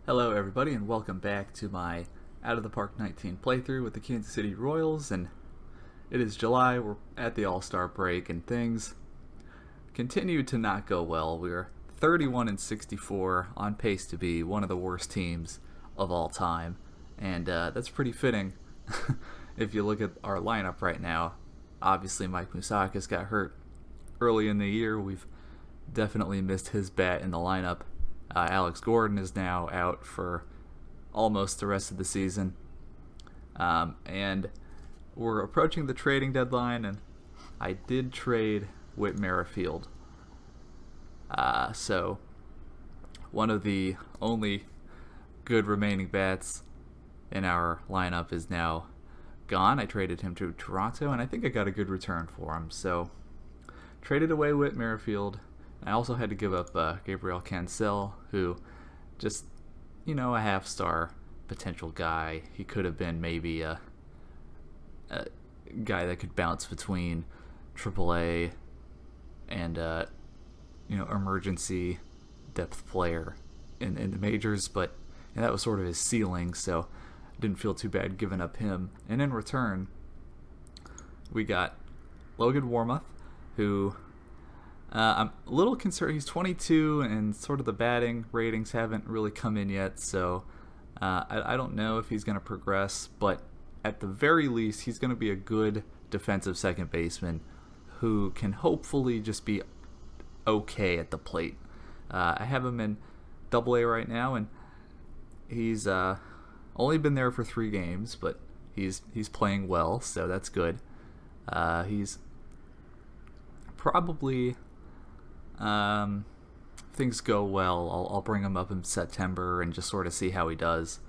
Hello everybody and welcome back to my Out of the Park 19 playthrough with the Kansas City Royals, and it is July. We're at the All-Star break and things continue to not go well. We're 31-64, on pace to be one of the worst teams of all time, and that's pretty fitting if you look at our lineup right now. Obviously Mike Moustakas got hurt early in the year. We've definitely missed his bat in the lineup. Alex Gordon is now out for almost the rest of the season. And we're approaching the trading deadline, and I did trade Whit Merrifield. So one of the only good remaining bats in our lineup is now gone. I traded him to Toronto, and I think I got a good return for him. So traded away Whit Merrifield. I also had to give up Gabriel Cancel, who just, a half-star potential guy. He could have been maybe a guy that could bounce between AAA and, emergency depth player in the majors, but that was sort of his ceiling, so I didn't feel too bad giving up him. And in return, we got Logan Warmoth, who... I'm a little concerned. He's 22, and sort of the batting ratings haven't really come in yet, so I don't know if he's going to progress, but at the very least, he's going to be a good defensive second baseman who can hopefully just be okay at the plate. I have him in AA right now, and he's only been there for 3 games, but he's playing well, so that's good. He's probably... things go well, I'll bring him up in September and just sort of see how he does.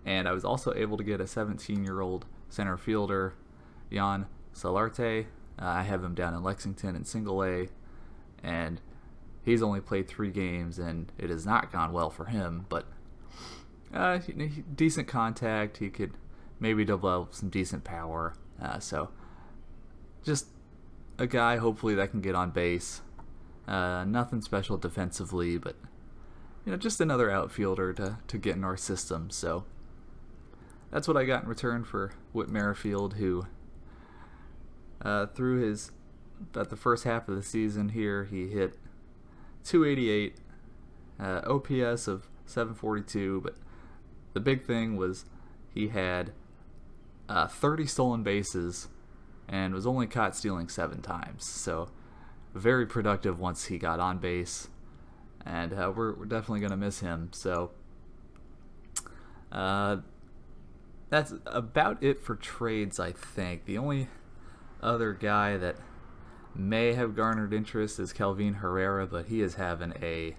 And I was also able to get a 17-year-old center fielder, Jan Solarte. I have him down in Lexington in Single A, and he's only played 3 games, and it has not gone well for him. But decent contact. He could maybe develop some decent power. So just a guy, hopefully, that can get on base. Nothing special defensively, but just another outfielder to get in our system. So that's what I got in return for Whit Merrifield, who through at the first half of the season here, he hit 288, OPS of 742, but the big thing was he had 30 stolen bases and was only caught stealing 7 times. So very productive once he got on base, and we're definitely going to miss him. So that's about it for trades, I think. The only other guy that may have garnered interest is Kelvin Herrera, but he is having a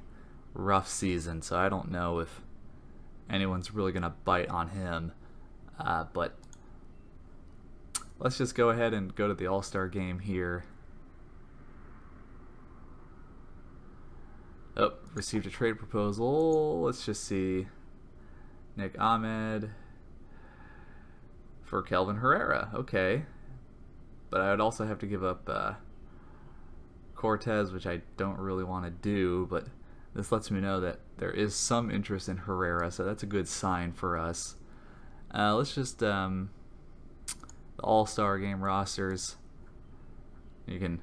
rough season, so I don't know if anyone's really going to bite on him. But let's just go ahead and go to the All-Star game here. Oh, received a trade proposal. Let's just see. Nick Ahmed for Kelvin Herrera. Okay. But I would also have to give up Cortez, which I don't really want to do. But this lets me know that there is some interest in Herrera, so that's a good sign for us. Let's just... the All-Star Game rosters. You can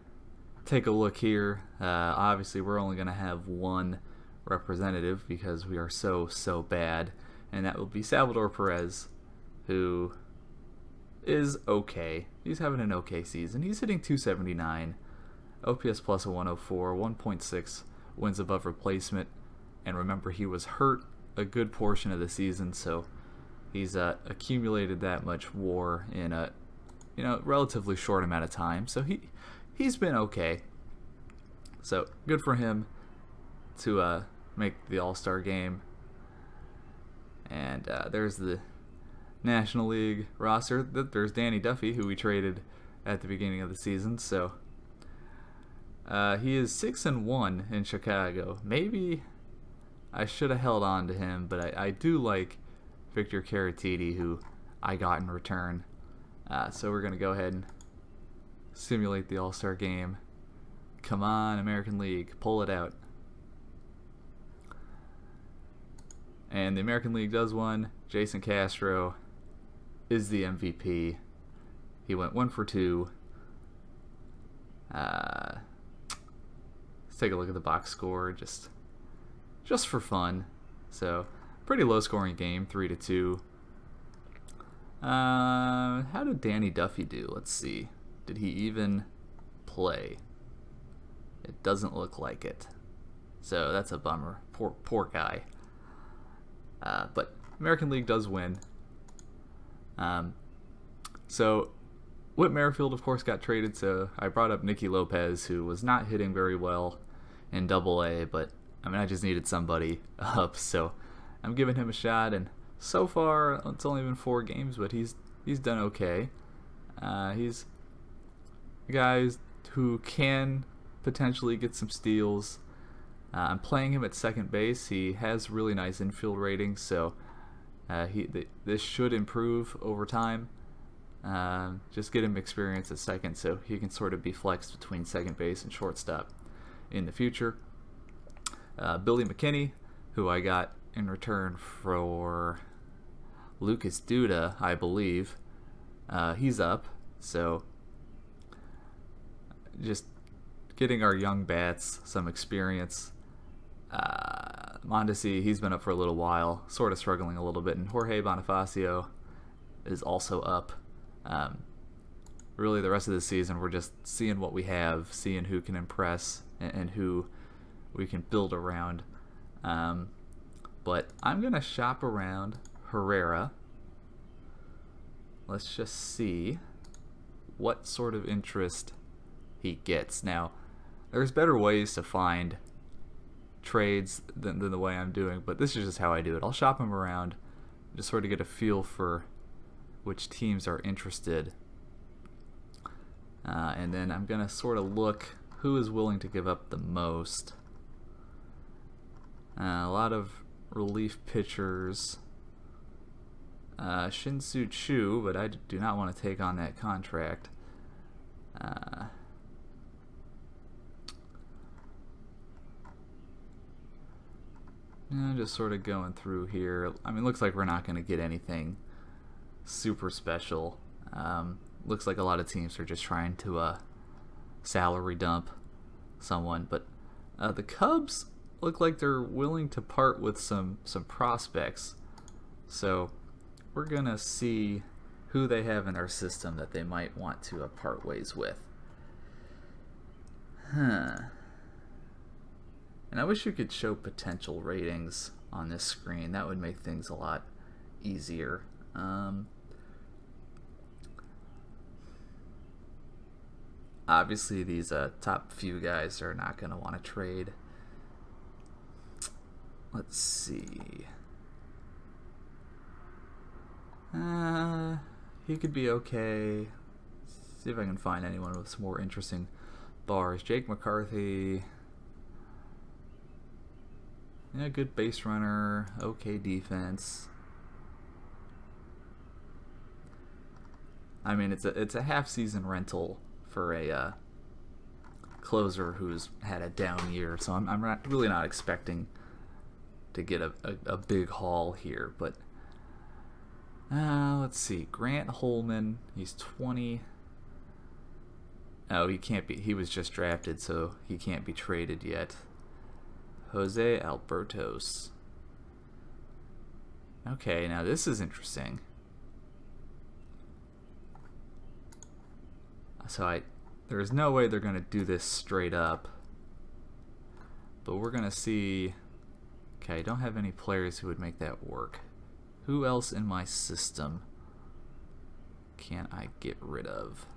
take a look here. Obviously, we're only going to have one representative because we are so bad, and that will be Salvador Perez, who is okay. He's having an okay season. He's hitting 279, OPS plus a 104, 1.6 wins above replacement, and remember, he was hurt a good portion of the season, so he's accumulated that much WAR in a relatively short amount of time. So he's been okay. So good for him to make the All-Star game. And there's the National League roster. There's Danny Duffy, who we traded at the beginning of the season. So he is 6-1 in Chicago. Maybe I should have held on to him, but I do like Victor Caratini, who I got in return. So we're going to go ahead and simulate the All-Star game. Come on, American League, pull it out. And the American League does one. Jason Castro is the MVP. He went 1 for 2. Let's take a look at the box score just for fun. So pretty low scoring game, 3-2. How did Danny Duffy do? Let's see. Did he even play? It doesn't look like it. So that's a bummer. Poor guy. But American League does win. So Whit Merrifield, of course, got traded. So I brought up Nicky Lopez, who was not hitting very well in Double-A, but I mean, I just needed somebody up, so I'm giving him a shot. And so far, it's only been 4 games, but he's done okay. He's a guy who can potentially get some steals. I'm playing him at second base. He has really nice infield ratings, so this should improve over time. Just get him experience at second, so he can sort of be flexed between second base and shortstop in the future. Billy McKinney, who I got in return for Lucas Duda, I believe. He's up, so just getting our young bats some experience. Mondesi, he's been up for a little while, sort of struggling a little bit, and Jorge Bonifacio is also up. Really, the rest of the season, we're just seeing what we have, seeing who can impress and who we can build around. But I'm going to shop around Herrera. Let's just see what sort of interest he gets. Now, there's better ways to find trades than the way I'm doing, but this is just how I do it. I'll shop him around, just sort of get a feel for which teams are interested. And then I'm going to sort of look who is willing to give up the most. A lot of relief pitchers. Shin-Soo Choo, but I do not want to take on that contract. Just sort of going through here. I mean, looks like we're not going to get anything super special. Looks like a lot of teams are just trying to salary dump someone, but the Cubs look like they're willing to part with some prospects. So we're gonna see who they have in their system that they might want to part ways with. And I wish you could show potential ratings on this screen. That would make things a lot easier. Obviously, these top few guys are not going to want to trade. Let's see. He could be okay. See if I can find anyone with some more interesting bars. Jake McCarthy. Yeah, good base runner. Okay defense. I mean, it's a half-season rental for a closer who's had a down year, so I'm really not expecting to get a big haul here. But let's see, Grant Holman, he's 20. Oh, he can't be. He was just drafted, so he can't be traded yet. Jose Albertos. Okay, now this is interesting. So there's no way they're going to do this straight up. But we're going to see. Okay, I don't have any players who would make that work. Who else in my system can I get rid of?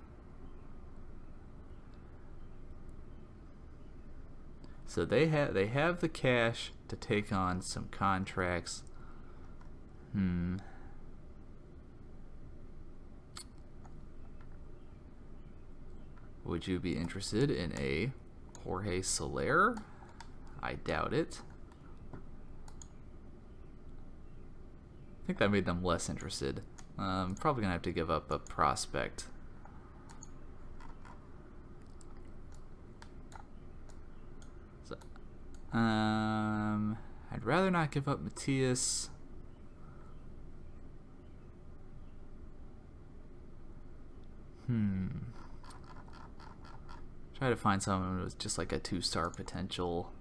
So they have the cash to take on some contracts. Would you be interested in a Jorge Soler? I doubt it. I think that made them less interested. Probably gonna have to give up a prospect. So, how I'd rather not give up Matthias. Try to find someone with just like a 2-star potential.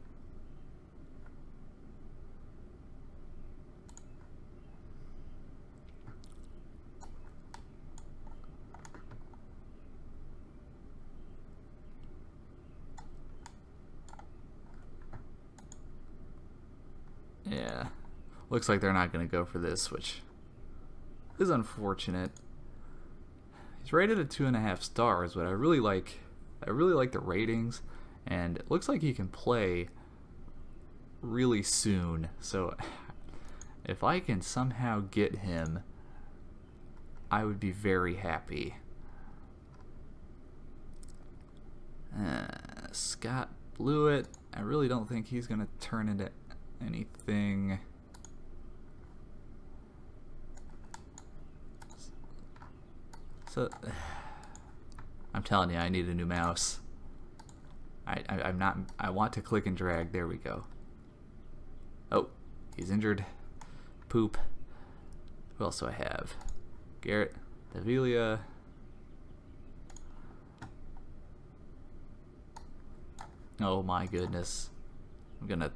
Yeah, looks like they're not going to go for this, which is unfortunate. He's rated at 2.5 stars, but I really like the ratings, and it looks like he can play really soon. So if I can somehow get him, I would be very happy. Scott Blewett, I really don't think he's going to turn into anything. So I'm telling you, I need a new mouse. I'm not. I want to click and drag. There we go. Oh, he's injured. Poop. Who else do I have? Garrett, Davila. Oh my goodness. I'm gonna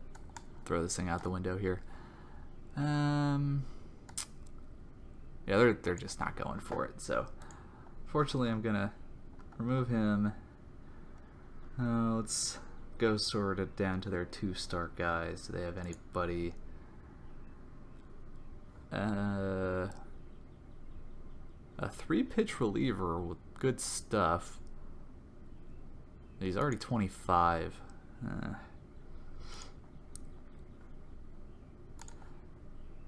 throw this thing out the window here. Yeah, they're just not going for it. So, fortunately, I'm gonna remove him. Let's go sort of down to their 2-star guys. Do they have anybody? A 3-pitch reliever with good stuff. He's already 25.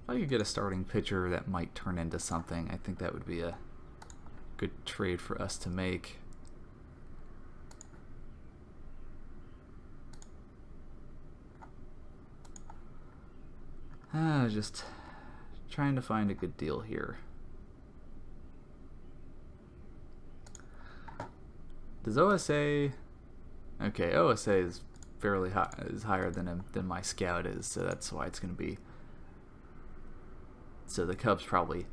If I could get a starting pitcher that might turn into something, I think that would be a good trade for us to make. Just trying to find a good deal here. Does OSA... Okay, OSA is fairly high, is higher than my scout is, so that's why it's going to be... So the Cubs probably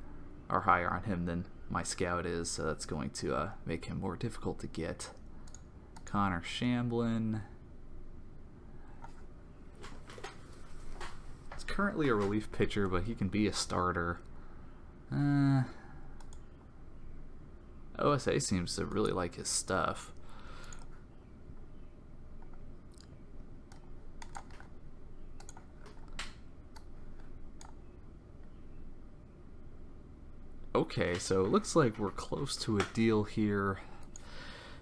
are higher on him than my scout is, so that's going to make him more difficult to get. Connor Shamblin. He's currently a relief pitcher, but he can be a starter. OSA seems to really like his stuff. Okay, so it looks like we're close to a deal here.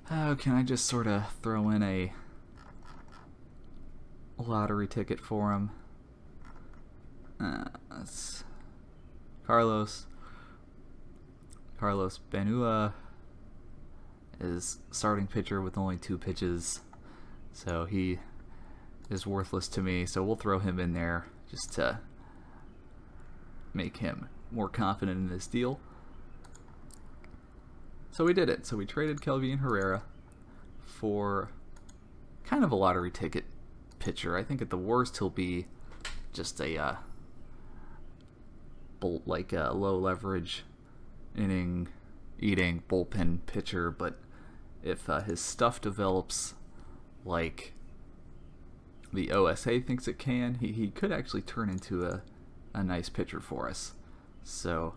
Can I just sort of throw in a lottery ticket for him? That's Carlos Benua is starting pitcher with only 2 pitches, so he is worthless to me, so we'll throw him in there just to make him more confident in this deal. So we did it. So we traded Kelvin Herrera for kind of a lottery ticket pitcher. I think at the worst he'll be just a low leverage inning eating bullpen pitcher, but if his stuff develops like the OSA thinks it can, he could actually turn into a nice pitcher for us. So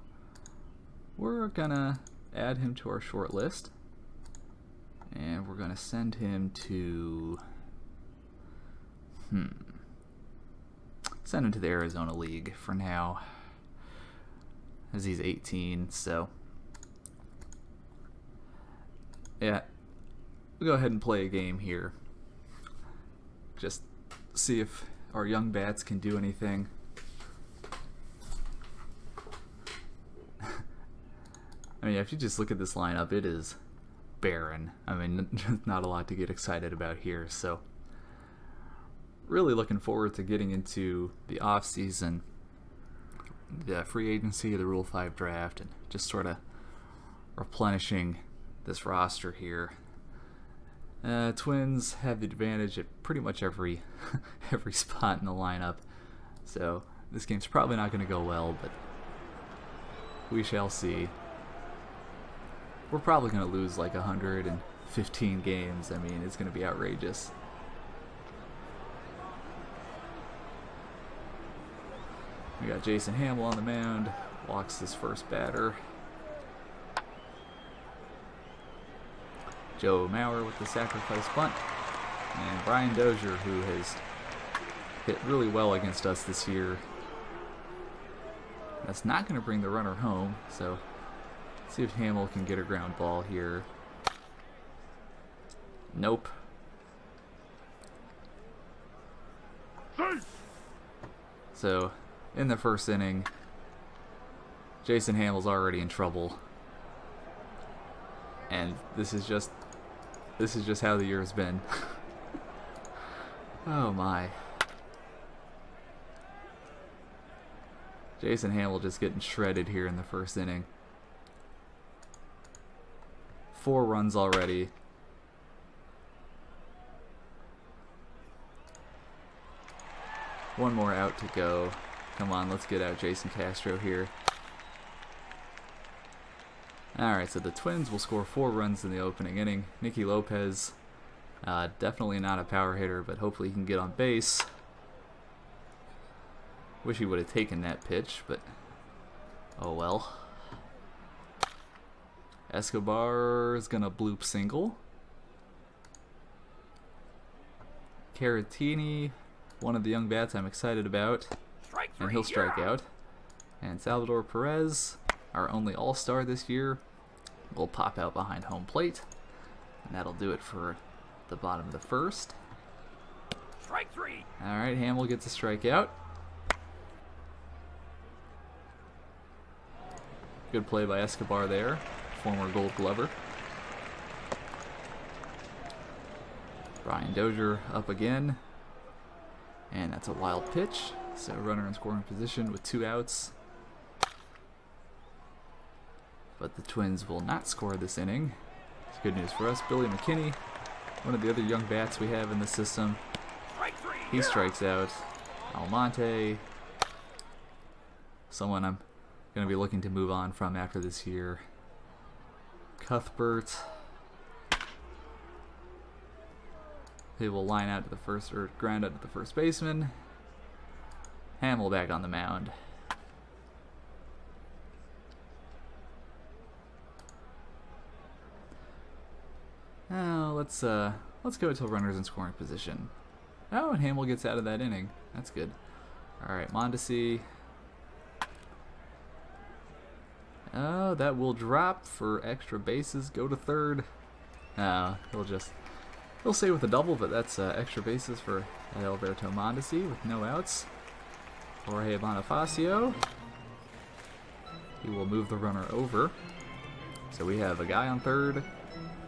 we're gonna add him to our short list, and we're gonna send him to send him to the Arizona League for now, as he's 18. So yeah, we'll go ahead and play a game here, just see if our young bats can do anything. I mean, if you just look at this lineup, it is barren. I mean, not a lot to get excited about here. So, really looking forward to getting into the off season, the free agency, the Rule 5 draft, and just sort of replenishing this roster here. Twins have the advantage at pretty much every spot in the lineup. So this game's probably not going to go well, but we shall see. We're probably going to lose like 115 games. I mean, it's going to be outrageous. We got Jason Hamill on the mound. Walks his first batter. Joe Mauer with the sacrifice bunt. And Brian Dozier, who has hit really well against us this year. That's not going to bring the runner home, so let's see if Hamill can get a ground ball here. Nope. So, in the first inning, Jason Hamill's already in trouble. And this is just how the year has been. Oh my. Jason Hamill just getting shredded here in the first inning. 4 runs already. One more out to go. Come on, let's get out Jason Castro here. Alright, so the Twins will score 4 runs in the opening inning. Nicky Lopez, definitely not a power hitter, but hopefully he can get on base. Wish he would have taken that pitch, but oh well. Escobar is gonna bloop single. Caratini, one of the young bats I'm excited about, and he'll strike out. And Salvador Perez, our only all-star this year, will pop out behind home plate, and that'll do it for the bottom of the first. Strike 3. All right, Hamill gets a strikeout. Good play by Escobar there, former Gold Glover. Brian Dozier up again, and that's a wild pitch. So runner in scoring position with 2 outs. But the Twins will not score this inning. It's good news for us. Billy McKinney, one of the other young bats we have in the system, he strikes out. Almonte, someone I'm going to be looking to move on from after this year. Cuthbert, he will line out to the first, or ground out to the first baseman. Hamill back on the mound. Now let's go until runners in scoring position. Oh, and Hamill gets out of that inning. That's good. All right, Mondesi. Oh, that will drop for extra bases. Go to third. He'll stay with a double, but that's extra bases for Alberto Mondesi with no outs. Jorge Bonifacio. He will move the runner over. So we have a guy on third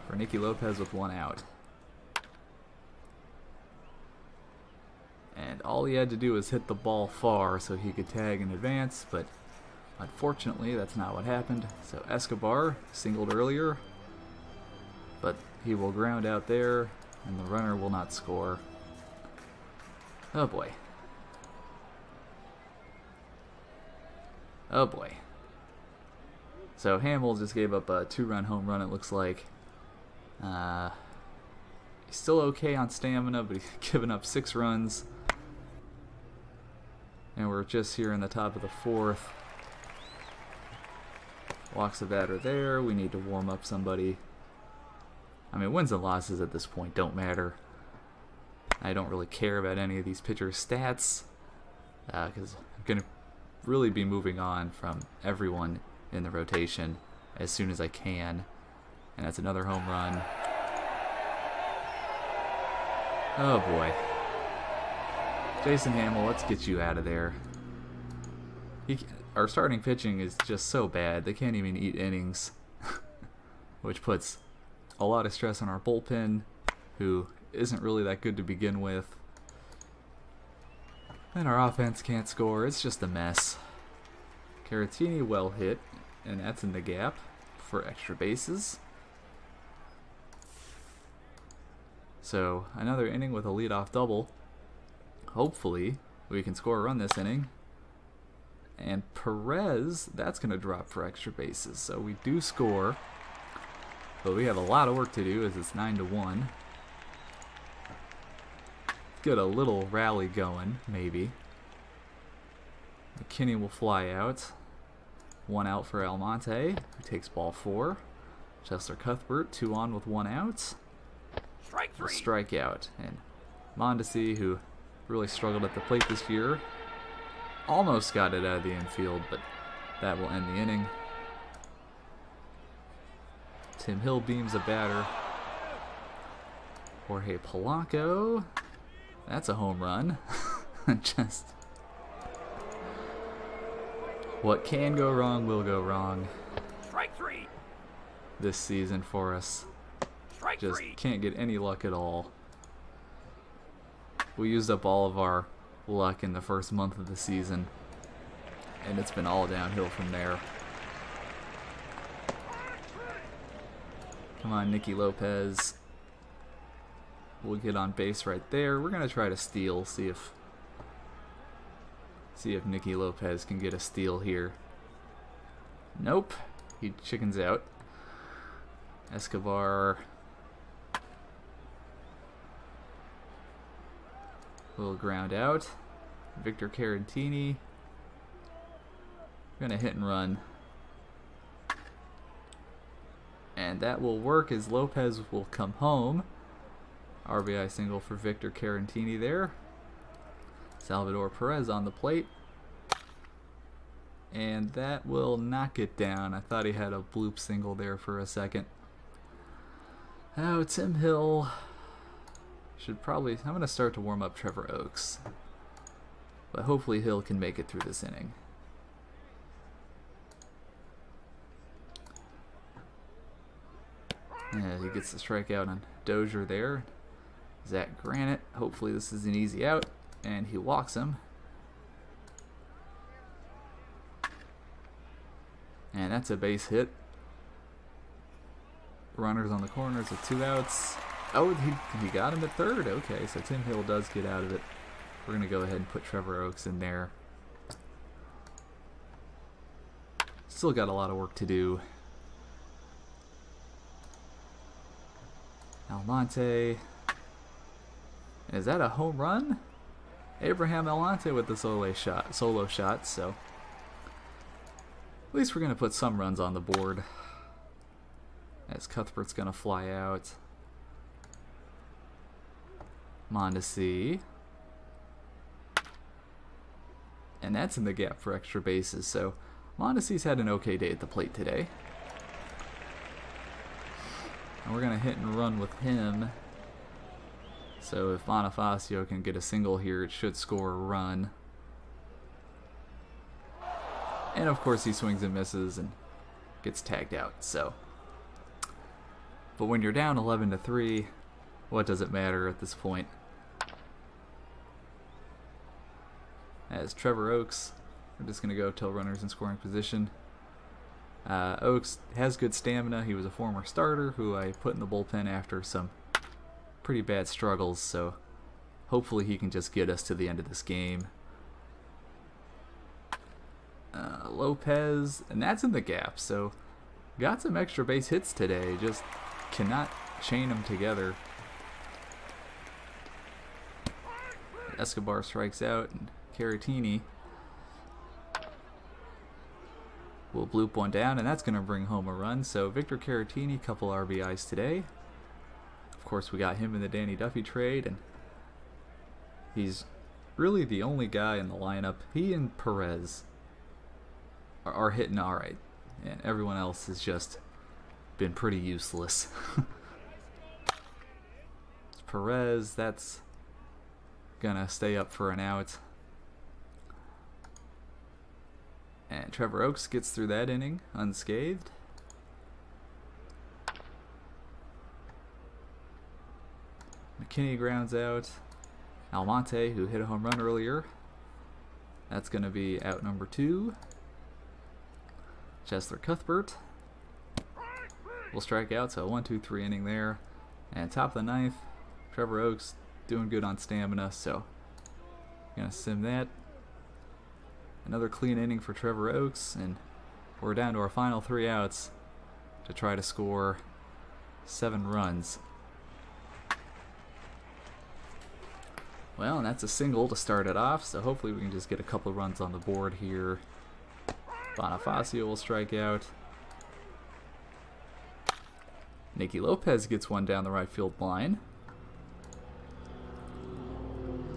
for Nicky Lopez with 1 out. And all he had to do was hit the ball far so he could tag in advance, but unfortunately that's not what happened. So Escobar singled earlier, but he will ground out there, and the runner will not score. Oh boy. Oh boy. So Hamill just gave up a 2-run home run, it looks like. He's still okay on stamina, but he's given up 6 runs. And we're just here in the top of the 4th. Walks the batter there. We need to warm up somebody. I mean, wins and losses at this point don't matter. I don't really care about any of these pitchers' stats, because I'm going to really be moving on from everyone in the rotation as soon as I can. And that's another home run. Oh boy. Jason Hamill, let's get you out of there. Our starting pitching is just so bad. They can't even eat innings. Which puts a lot of stress on our bullpen, who isn't really that good to begin with. And our offense can't score. It's just a mess. Caratini well hit, and that's in the gap for extra bases. So another inning with a leadoff double. Hopefully We can score a run this inning. And Perez, that's going to drop for extra bases. So we do score. But we have a lot of work to do as it's 9-1. Get a little rally going, maybe. McKinney will fly out. 1 out for Almonte, who takes ball 4. Chester Cuthbert, 2 on with 1 out. Strike A 3. strikeout. And Mondesi, who really struggled at the plate this year, almost got it out of the infield, but that will end the inning. Tim Hill beams a batter. Jorge Polanco. That's a home run. Just what can go wrong will go wrong Strike 3. this season for us. Strike Just 3. can't get any luck at all. We used up all of our luck in the first month of the season, and it's been all downhill from there. Come on, Nicky Lopez. We'll get on base right there. We're gonna try to steal, see if Nicky Lopez can get a steal here. Nope, he chickens out. Escobar will ground out. Victor Carantini. We're gonna hit and run. And that will work as Lopez will come home. RBI single for Victor Carantini there. Salvador Perez on the plate. And that will knock it down. I thought he had a bloop single there for a second. Oh, Tim Hill should probably... I'm going to start to warm up Trevor Oaks. But hopefully Hill can make it through this inning. Yeah, he gets the strikeout on Dozier there. Zach Granite. Hopefully this is an easy out. And he walks him. And that's a base hit. Runners on the corners with 2 outs. Oh, he got him at third. Okay, so Tim Hill does get out of it. We're going to go ahead and put Trevor Oaks in there. Still got a lot of work to do. Almonte. Is that a home run? Abraham Almonte with the solo shot, so at least we're going to put some runs on the board. As Cuthbert's going to fly out. Mondesi. And that's in the gap for extra bases, so Mondesi's had an okay day at the plate today. And we're going to hit and run with him. So if Bonifacio can get a single here, it should score a run. And of course he swings and misses and gets tagged out. So, but when you're down 11-3, what does it matter at this point? As Trevor Oaks, we're just going to go till runners in scoring position. Oaks has good stamina. He was a former starter who I put in the bullpen after some pretty bad struggles, so hopefully he can just get us to the end of this game. Lopez, and that's in the gap, so got some extra base hits today, just cannot chain them together. Escobar strikes out, and Caratini will bloop one down, and that's going to bring home a run. So Victor Caratini, couple RBIs today. Of course, we got him in the Danny Duffy trade, and he's really the only guy in the lineup. He and Perez are hitting all right, and everyone else has just been pretty useless. Perez, that's gonna stay up for an out. And Trevor Oaks gets through that inning unscathed. McKinney grounds out. Almonte, who hit a home run earlier, that's going to be out number 2. Chester Cuthbert will strike out, so 1-2-3 inning there. And top of the 9th, Trevor Oaks doing good on stamina, so Gonna sim that. Another clean inning for Trevor Oakes, and we're down to our final 3 outs to try to score 7 runs. Well, and that's a single to start it off, so hopefully we can just get a couple runs on the board here. Bonifacio will strike out. Nicky Lopez gets one down the right field line.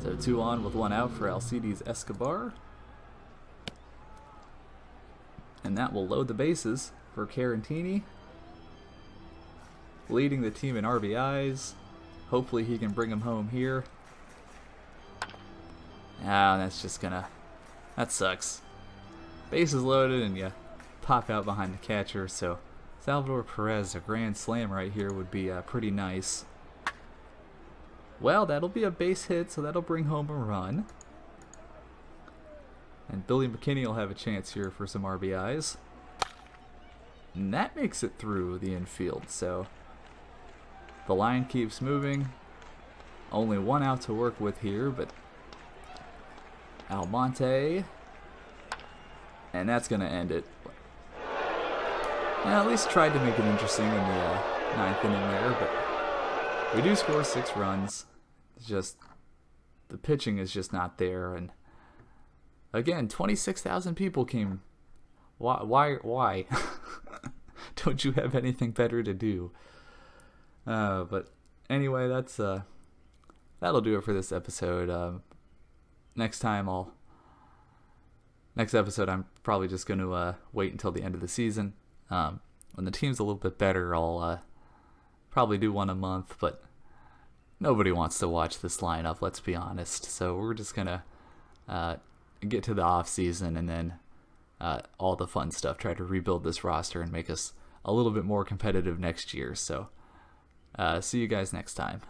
So 2 on with 1 out for Alcides Escobar. And that will load the bases for Carantini. Leading the team in RBIs. Hopefully he can bring him home here. Ah, that's just gonna... That sucks. Bases loaded and you pop out behind the catcher, so Salvador Perez, a grand slam right here would be pretty nice. Well, that'll be a base hit, so that'll bring home a run. And Billy McKinney will have a chance here for some RBIs. And that makes it through the infield, so the line keeps moving. Only 1 out to work with here, but Almonte, and that's going to end it. Well, at least tried to make it interesting in the 9th inning there, but we do score 6 runs. It's just the pitching is just not there, and again, 26,000 people came. Why? Don't you have anything better to do? But anyway, that'll do it for this episode. Next episode, I'm probably just going to wait until the end of the season. When the team's a little bit better, I'll probably do one a month, but nobody wants to watch this lineup, let's be honest. So we're just going to get to the off season and then all the fun stuff, try to rebuild this roster and make us a little bit more competitive next year. So see you guys next time.